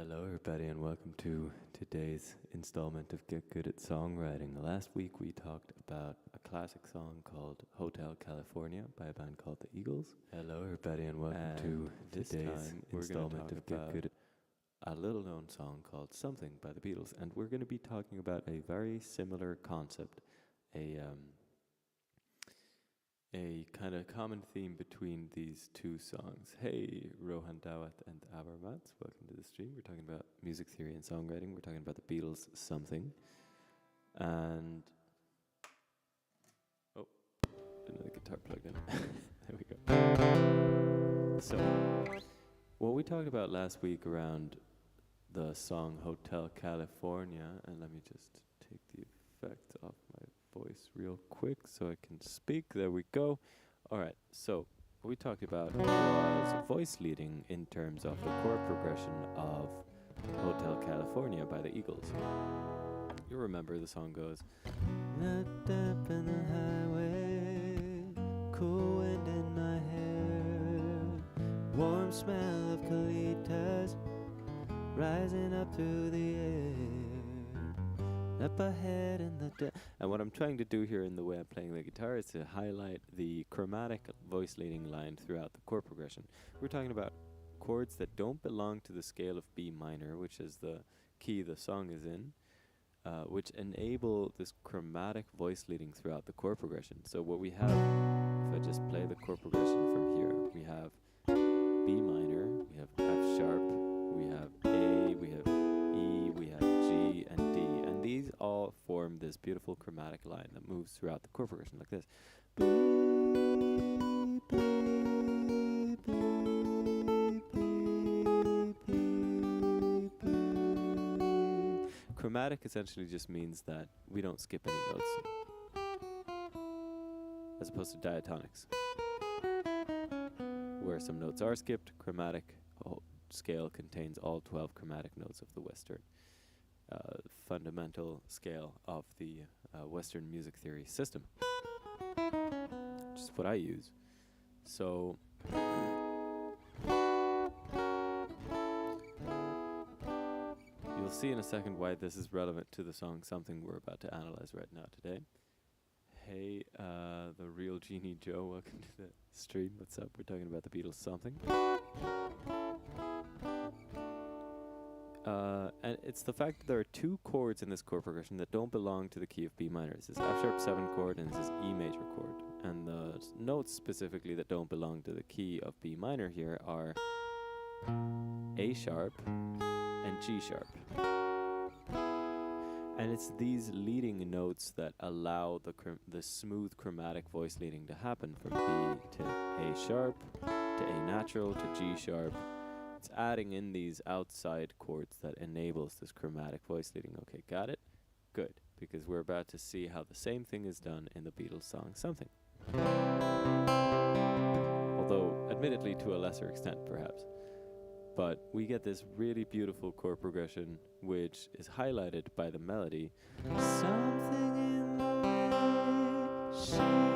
Hello, everybody, and welcome to today's installment of Get Good at Songwriting. Last week we talked about a classic song called Hotel California by a band called the Eagles. Hello, everybody, and welcome to today's installment of Get Good at a little known song called Something by the Beatles. And we're going to be talking about a very similar concept, a kind of common theme between these two songs. Hey, Rohan Dawat and Abar Mats, welcome to the stream. We're talking about music theory and songwriting. We're talking about the Beatles' Something. And another guitar plug in. There we go. So, what we talked about last week around the song Hotel California, and let me just take the effect off my voice real quick so I can speak. There we go. All right, so what we talked about was voice leading in terms of the chord progression of Hotel California by the Eagles. You remember the song goes, "Looked up in the highway, cool wind in my hair, warm smell of colitas rising up through the air. Up ahead in the And what I'm trying to do here in the way I'm playing the guitar is to highlight the chromatic voice leading line throughout the chord progression. We're talking about chords that don't belong to the scale of B minor, which is the key the song is in, which enable this chromatic voice leading throughout the chord progression. So what we have, if I just play the chord progression from here, we have B minor, we have F sharp, we have A, we have E, we have G, and D. And these all form this beautiful chromatic line that moves throughout the chord progression like this. Chromatic essentially just means that we don't skip any notes, as opposed to diatonics, where some notes are skipped. Chromatic scale contains all 12 chromatic notes of the Western fundamental scale of the Western music theory system, which is what I use. So you'll see in a second why this is relevant to the song Something we're about to analyze right now today. Hey, the real Genie Joe, welcome to the stream. What's up? We're talking about the Beatles' Something. And it's the fact that there are two chords in this chord progression that don't belong to the key of B minor. This is F sharp 7 chord and this is E major chord. And the notes specifically that don't belong to the key of B minor here are A sharp and G sharp. And it's these leading notes that allow the smooth chromatic voice leading to happen from B to A sharp, to A natural, to G sharp. It's adding in these outside chords that enables this chromatic voice leading. Okay, got it? Good, because we're about to see how the same thing is done in the Beatles song Something. Although, admittedly, to a lesser extent, perhaps. But we get this really beautiful chord progression, which is highlighted by the melody. Something in the way she